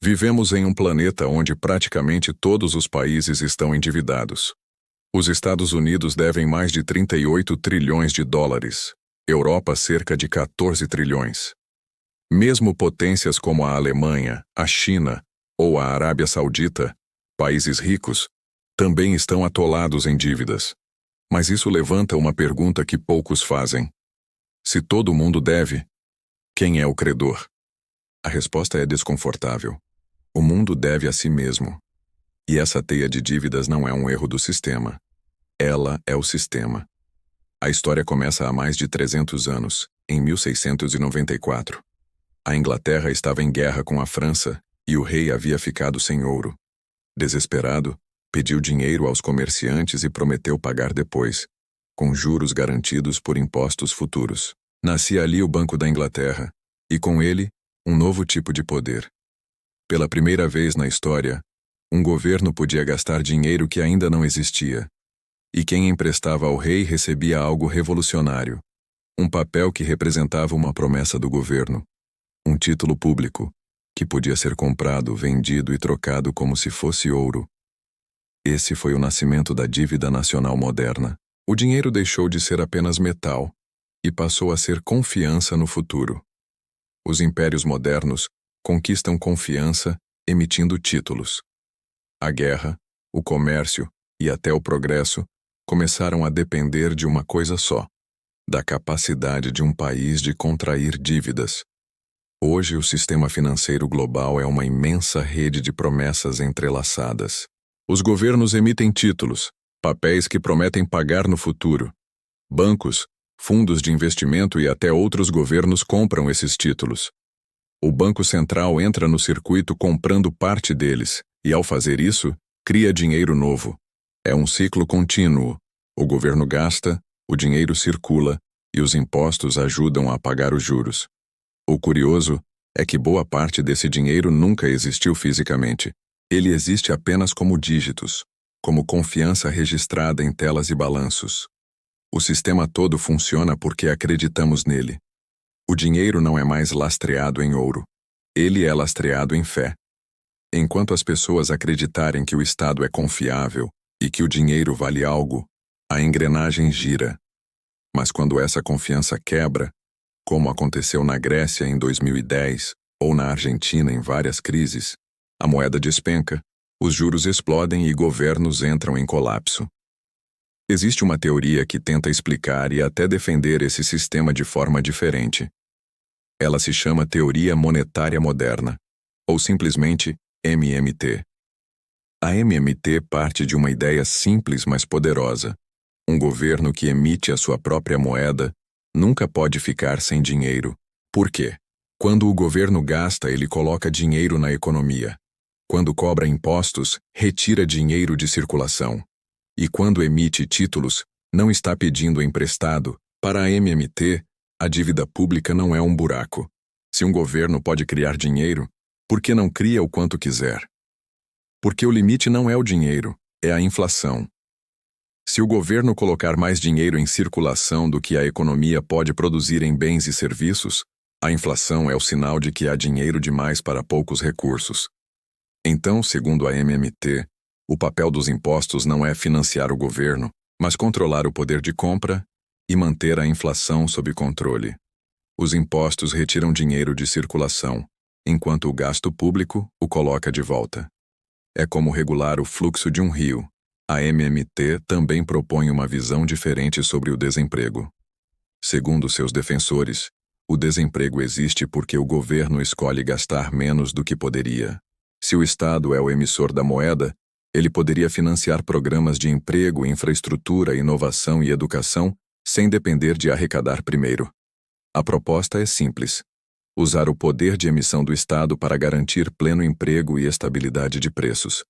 Vivemos em um planeta onde praticamente todos os países estão endividados. Os Estados Unidos devem mais de 38 trilhões de dólares, Europa cerca de 14 trilhões. Mesmo potências como a Alemanha, a China ou a Arábia Saudita, países ricos, também estão atolados em dívidas. Mas isso levanta uma pergunta que poucos fazem. Se todo mundo deve, quem é o credor? A resposta é desconfortável. O mundo deve a si mesmo. E essa teia de dívidas não é um erro do sistema. Ela é o sistema. A história começa há mais de 300 anos, em 1694. A Inglaterra estava em guerra com a França e o rei havia ficado sem ouro. Desesperado, pediu dinheiro aos comerciantes e prometeu pagar depois, com juros garantidos por impostos futuros. Nascia ali o Banco da Inglaterra, e com ele, um novo tipo de poder. Pela primeira vez na história, um governo podia gastar dinheiro que ainda não existia. E quem emprestava ao rei recebia algo revolucionário, um papel que representava uma promessa do governo, um título público, que podia ser comprado, vendido e trocado como se fosse ouro. Esse foi o nascimento da dívida nacional moderna. O dinheiro deixou de ser apenas metal e passou a ser confiança no futuro. Os impérios modernos conquistam confiança emitindo títulos. A guerra, o comércio e até o progresso começaram a depender de uma coisa só: da capacidade de um país de contrair dívidas. Hoje, o sistema financeiro global é uma imensa rede de promessas entrelaçadas. Os governos emitem títulos, papéis que prometem pagar no futuro. Bancos, fundos de investimento e até outros governos compram esses títulos. O Banco Central entra no circuito comprando parte deles, e ao fazer isso, cria dinheiro novo. É um ciclo contínuo. O governo gasta, o dinheiro circula, e os impostos ajudam a pagar os juros. O curioso é que boa parte desse dinheiro nunca existiu fisicamente. Ele existe apenas como dígitos, como confiança registrada em telas e balanços. O sistema todo funciona porque acreditamos nele. O dinheiro não é mais lastreado em ouro. Ele é lastreado em fé. Enquanto as pessoas acreditarem que o Estado é confiável e que o dinheiro vale algo, a engrenagem gira. Mas quando essa confiança quebra, como aconteceu na Grécia em 2010 ou na Argentina em várias crises, a moeda despenca, os juros explodem e governos entram em colapso. Existe uma teoria que tenta explicar e até defender esse sistema de forma diferente. Ela se chama Teoria Monetária Moderna, ou simplesmente MMT. A MMT parte de uma ideia simples mas poderosa. Um governo que emite a sua própria moeda nunca pode ficar sem dinheiro. Por quê? Quando o governo gasta, ele coloca dinheiro na economia. Quando cobra impostos, retira dinheiro de circulação. E quando emite títulos, não está pedindo emprestado. Para a MMT, a dívida pública não é um buraco. Se um governo pode criar dinheiro, por que não cria o quanto quiser? Porque o limite não é o dinheiro, é a inflação. Se o governo colocar mais dinheiro em circulação do que a economia pode produzir em bens e serviços, a inflação é o sinal de que há dinheiro demais para poucos recursos. Então, segundo a MMT, o papel dos impostos não é financiar o governo, mas controlar o poder de compra e manter a inflação sob controle. Os impostos retiram dinheiro de circulação, enquanto o gasto público o coloca de volta. É como regular o fluxo de um rio. A MMT também propõe uma visão diferente sobre o desemprego. Segundo seus defensores, o desemprego existe porque o governo escolhe gastar menos do que poderia. Se o Estado é o emissor da moeda, ele poderia financiar programas de emprego, infraestrutura, inovação e educação sem depender de arrecadar primeiro. A proposta é simples: usar o poder de emissão do Estado para garantir pleno emprego e estabilidade de preços.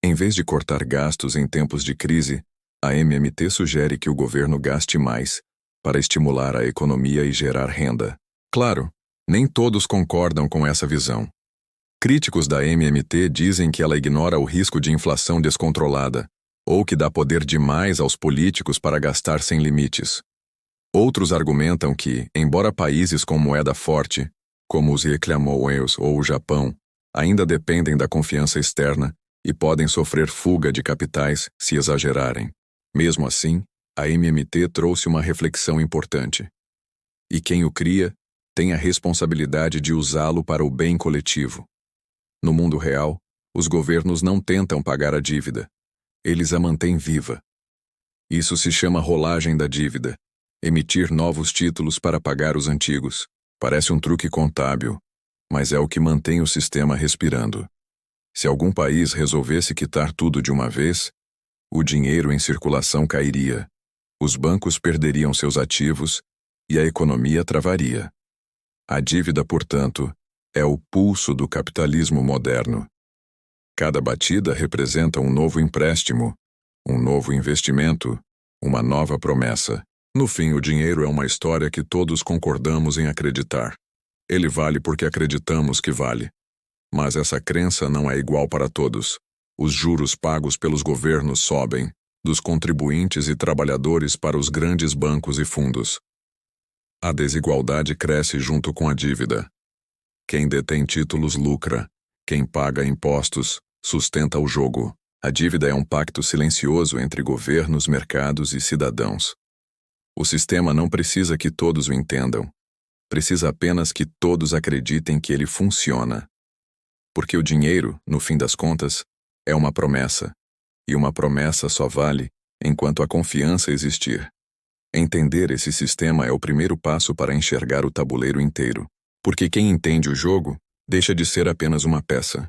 Em vez de cortar gastos em tempos de crise, a MMT sugere que o governo gaste mais, para estimular a economia e gerar renda. Claro, nem todos concordam com essa visão. Críticos da MMT dizem que ela ignora o risco de inflação descontrolada, ou que dá poder demais aos políticos para gastar sem limites. Outros argumentam que, embora países com moeda forte, como os Reclamões ou o Japão, ainda dependem da confiança externa e podem sofrer fuga de capitais se exagerarem. Mesmo assim, a MMT trouxe uma reflexão importante. E quem o cria tem a responsabilidade de usá-lo para o bem coletivo. No mundo real, os governos não tentam pagar a dívida. Eles a mantêm viva. Isso se chama rolagem da dívida. Emitir novos títulos para pagar os antigos. Parece um truque contábil, mas é o que mantém o sistema respirando. Se algum país resolvesse quitar tudo de uma vez, o dinheiro em circulação cairia, os bancos perderiam seus ativos e a economia travaria. A dívida, portanto, é o pulso do capitalismo moderno. Cada batida representa um novo empréstimo, um novo investimento, uma nova promessa. No fim, o dinheiro é uma história que todos concordamos em acreditar. Ele vale porque acreditamos que vale. Mas essa crença não é igual para todos. Os juros pagos pelos governos sobem, dos contribuintes e trabalhadores para os grandes bancos e fundos. A desigualdade cresce junto com a dívida. Quem detém títulos lucra, quem paga impostos sustenta o jogo. A dívida é um pacto silencioso entre governos, mercados e cidadãos. O sistema não precisa que todos o entendam. Precisa apenas que todos acreditem que ele funciona. Porque o dinheiro, no fim das contas, é uma promessa. E uma promessa só vale enquanto a confiança existir. Entender esse sistema é o primeiro passo para enxergar o tabuleiro inteiro. Porque quem entende o jogo deixa de ser apenas uma peça.